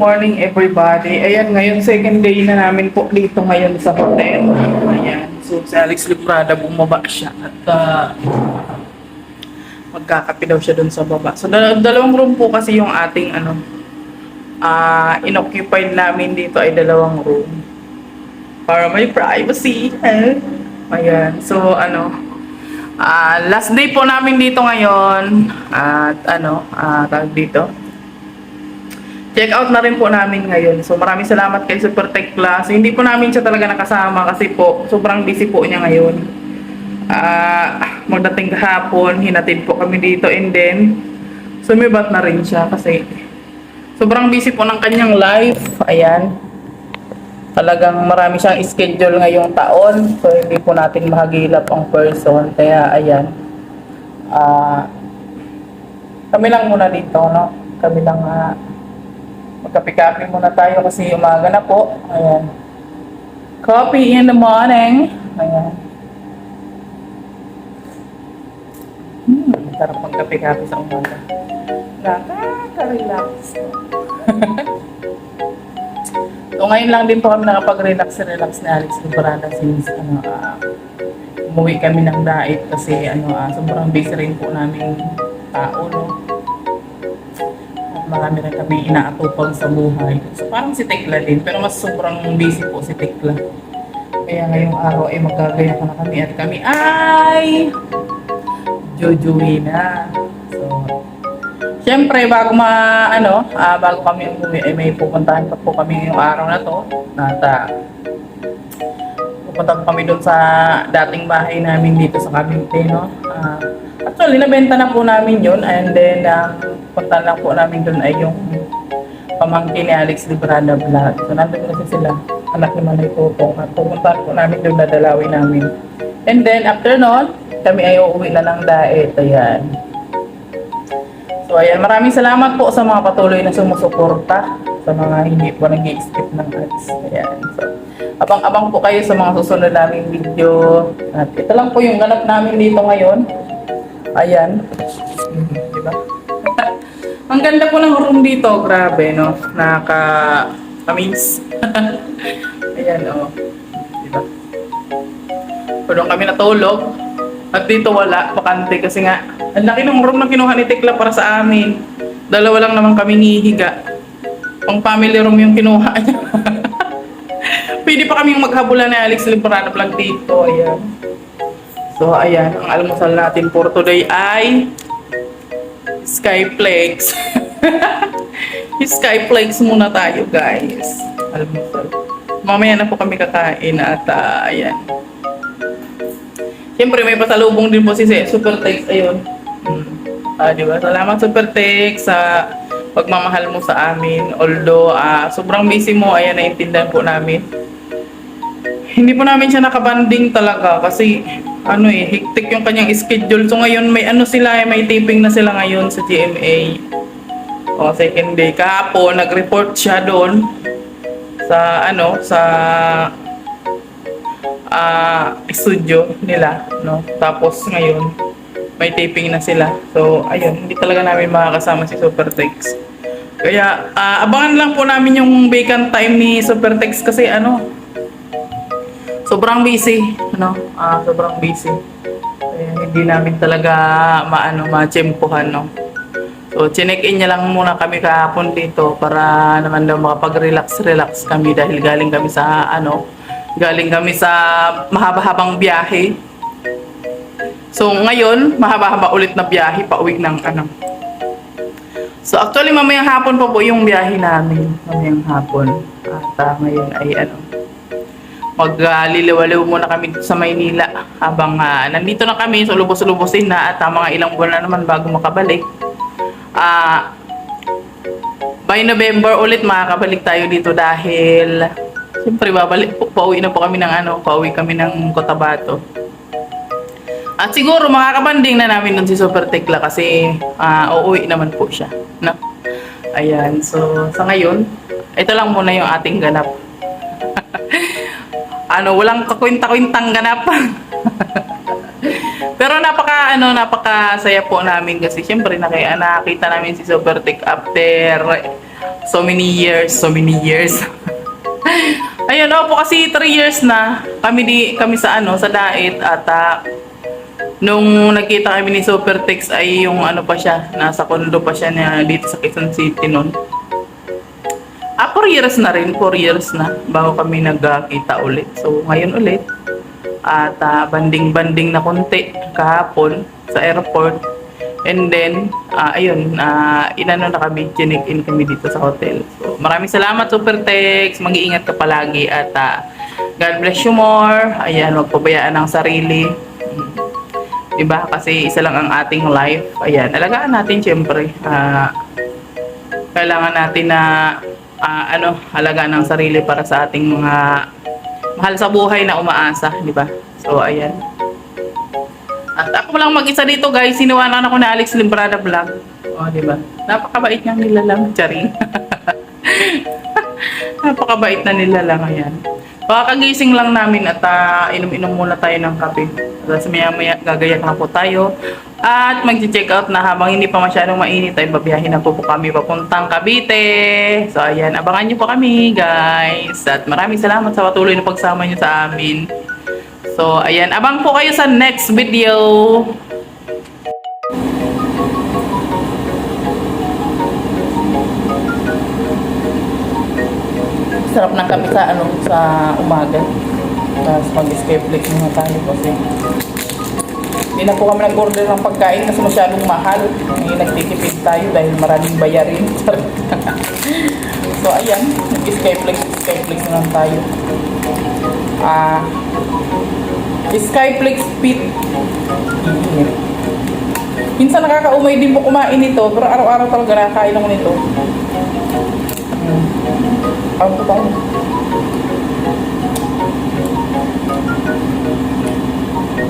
morning everybody. Ayan, ngayon second day na namin po dito ngayon sa hotel. Ayan, so si Alex Librada bumaba siya at magkakape daw siya dun sa baba. So dalawang room po kasi yung ating inoccupied namin dito ay dalawang room. Para may privacy. Ayan, so last day po namin dito ngayon at tawag dito. Check out na rin po namin ngayon. So maraming salamat kay Super Tech Plus. So, hindi po namin siya talaga nakasama kasi po sobrang busy po niya ngayon. Magdating kahapon, hinatid po kami dito and then sumibat na rin siya kasi sobrang busy po ng kanyang life. Ayan. Talagang marami siyang schedule ngayong taon. So hindi po natin mahagilap ang person. Kaya ayan. Kami lang muna dito, no? Kami lang magkape-kape muna tayo kasi umaga na po. Ayan. Coffee in the morning. Ayan. Sarap magkape-kape sa umaga. Nakaka-relax. So ngayon lang din po kami nakapag-relax ni Alex Librada since umuwi kami ng diet kasi sobrang busy rin po namin tao, no? Marami rin kami inaatupag sa buhay. So parang si Tekla din, pero mas sobrang busy po si Tekla. Kaya ngayong araw ay magkagaya ko na kami at kami ay jujuwi na. So, syempre bago bago kami umuwi ay may pupuntahan pa po kami ngayong araw na to. Pupunta po kami doon sa dating bahay namin dito sa Cavite, no? Actually, nabenta na po namin yun and then punta lang po namin doon ay yung pamangkin ni Alex Librada Vlog. So, nandun kasi sila, anak ni Manay Toto. At pupunta po namin doon, nadalawin namin. And then, after nun, kami ay uuwi na ng diet. Ayan. So, ayan. Maraming salamat po sa mga patuloy na sumusuporta. Sa mga hindi po nag-i-skip ng ads. Ayan. So, abang-abang po kayo sa mga susunod naming video. At ito lang po yung ganap namin dito ngayon. Ayan. Diba? Ang ganda po ng room dito. Grabe, no? Nakaka-amaze. Ayan, oh. Diba? Doon kami natulog. At dito wala. Bakante kasi nga. Ang laki ng room na kinuha ni Tekla para sa amin. Dalawa lang naman kami nihiga. Pang family room yung kinuha niya. Pwede pa kaming maghabulan ni Alex Librada Vlog dito. Ayan. So, ayan. Ang almusal natin for today ay Skyflakes. Skyflakes muna tayo, guys. Almusal. Mamaya na po kami kakain at ayan. Siyempre, may pasalubong din po si Super Tech. Ayun. Diba? Salamat Super Tech sa pagmamahal mo sa amin. Although, sobrang busy mo, ayan, naintindihan po namin. Hindi po namin siya nakabanding talaga kasi hektik yung kanyang schedule. So ngayon may may taping na sila ngayon sa GMA. O second day. Kahapon nag-report siya doon sa studio nila, no? Tapos ngayon may taping na sila. So ayun, hindi talaga namin makakasama si Supertex. Kaya abangan lang po namin yung vacant time ni Supertex kasi sobrang busy, sobrang busy. Kaya hindi namin talaga ma-tsempuhan, no. So, chinek-in niya lang muna kami kahapon dito para naman daw makapag-relax kami dahil galing kami sa mahaba-habang biyahe. So, ngayon, mahaba-haba ulit na biyahe pauwi ng So, actually, mamayang hapon pa po yung biyahe namin. Mamayang hapon. At ngayon ay magliliwaliw muna kami sa Maynila habang nandito na kami, so lubos-lubosin na at mga ilang buwan na naman bago makabalik. By November ulit makakabalik tayo dito dahil siyempre pauwi na po kami pauwi kami ng Cotabato. At siguro makakabanding na namin nun si Super Tekla kasi uuwi naman po siya, no? Ayan, so sa ngayon, ito lang muna yung ating ganap. Walang kakwinta-kwintang ganap. Pero napakasaya po namin kasi syempre nakita namin si Super Tech after So many years, so many years. Ayun, po kasi 3 years na kami sa sa Dait at nung nagkita kami ni Supertex ay yung pa siya, nasa condo pa siya na dito sa Quezon City noon. 4 years na rin, 4 years na bago kami nagkita ulit. So ngayon ulit at banding-banding na konti kahapon sa airport. And then, inano na kami, chinik-in kami dito sa hotel. So, maraming salamat, Supertex. Mag-iingat ka palagi at God bless you more. Ayan, huwag pabayaan ang sarili. Diba? Kasi isa lang ang ating life. Ayan, alagaan natin syempre. Kailangan natin na alagaan ang sarili para sa ating mga mahal sa buhay na umaasa. Diba? So, ayan. At ako lang mag-isa dito guys, siniwanan ako na Alex Limbrada Vlog. O, diba? Napakabait niyang nilalang, charing. Napakabait na nilalang, ayan. Pakagising lang namin at inom-inom muna tayo ng kape. Tapos maya-maya gagayak na po tayo. At mag-check out na habang hindi pa masyadong mainit ay babiyahin na po kami papuntang Cavite. So, ayan, abangan niyo po kami guys. At maraming salamat sa patuloy na pagsama niyo sa amin. So, ayan. Abang po kayo sa next video. Sarap ng kape sa, sa umaga. Tapos mag-escape flick muna tayo kasi hindi na po kami nag-order ng pagkain kasi masyadong mahal. Nagtitipid tayo dahil maraming bayarin. So, ayan. Nag-escape flick na lang tayo. Skyflex Pit. Minsan nakakaumay din po kumain nito, pero araw-araw talaga nakakain ako nito. Ano po tayo?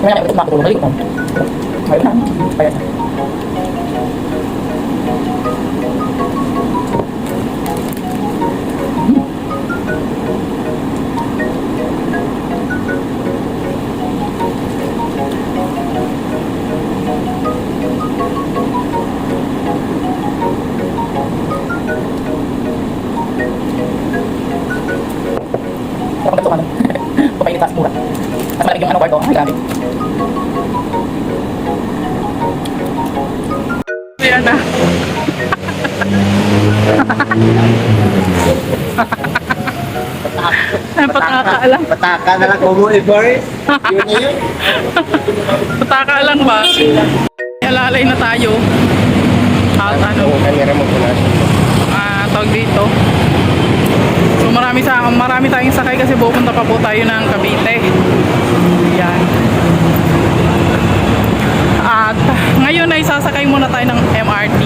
Kaya ito makatulong balik mo. Ayun na. Kaya na. Papainitas mura. Mas malaki yung kwarto. Ay, grabe. Ayan na. Pataka lang. Pataka na lang kumo Boris. Yun na yun. Pataka lang ba? Alalay na tayo. At Kamera mo po na. tawag dito. So marami tayong sakay kasi pupunta pa po tayo ng Cavite. Yan. At ngayon ay sasakay muna tayo ng MRT.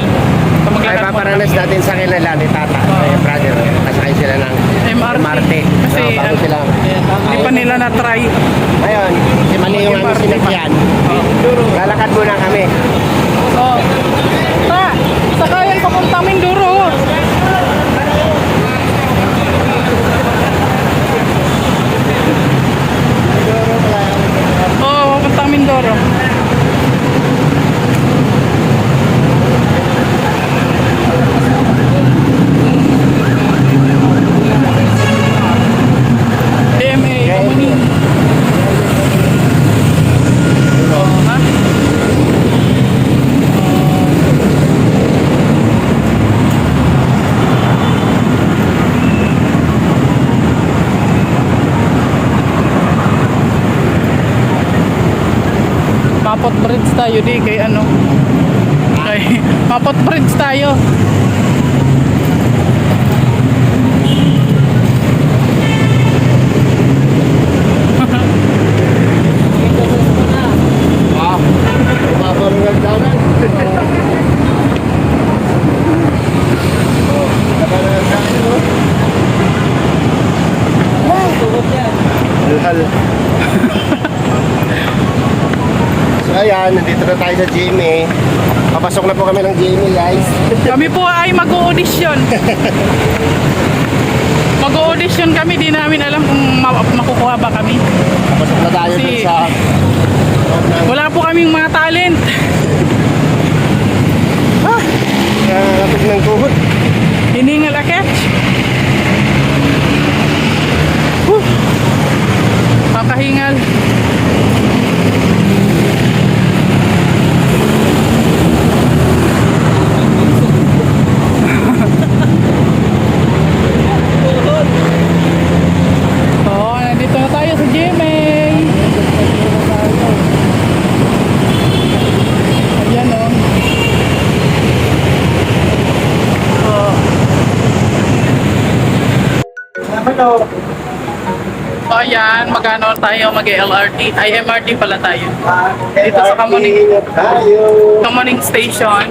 So, Ay, paparanas natin sa kilala ni Tata. Brother, kasakay sila ng MRT. Kasi bago sila. hindi pa nila na-try. Ngayon, si mali yung aming sinagyan. Lalakad muna kami. So, sakayan papunta Mindoro. Papunta Mindoro. Mapot bridge tayo di kay kay Mapot bridge tayo. Wow. Mabarungan daw na. Hal. So ayan, nandito na tayo sa GMA. Papasok na po kami ng GMA guys. Kami po ay mag-audition. Mag-audition kami, di namin alam kung makukuha ba kami. Papasok na tayo Kasi dun sa wala po kaming mga talent. lapit ng tuhod. Hiningal package. Woo! Makahingal. Oh, nandito na tayo sa GMA. Ayan o. So ayan, magano tayo mag-LRT? Ay, MRT pala tayo. Dito sa Kamuning. Tayo. Kamuning Station.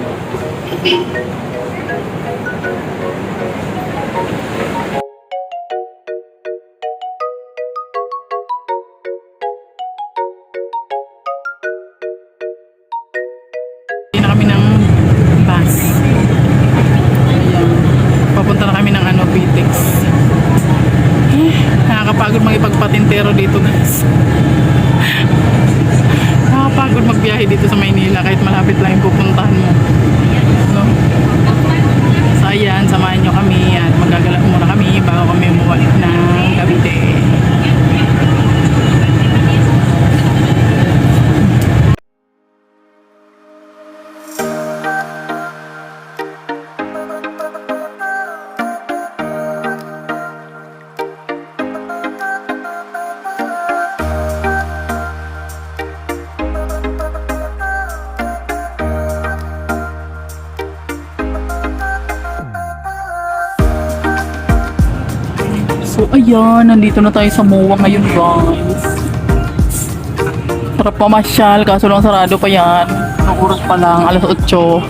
Hindi na kami ng bus. Ayan. Papunta na kami ng PTEX. Nakakapagod magipagpatintero dito, guys. Nakakapagod magbiyahe dito sa Maynila kahit malapit lang yung pupuntahan mo. No? So ayan, samahan nyo kami at magagalak muna kami bago kami umuwi ng Cavite. So ayan, nandito na tayo sa MOA ngayon, guys. Tara pamasyal, kaso lang sarado pa yan. Ang oras pa lang, alas 8.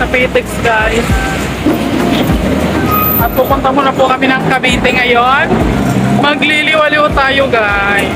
sa PTEX guys. At pupunta muna po kami ng Cavite ngayon. Magliliwaliw tayo guys.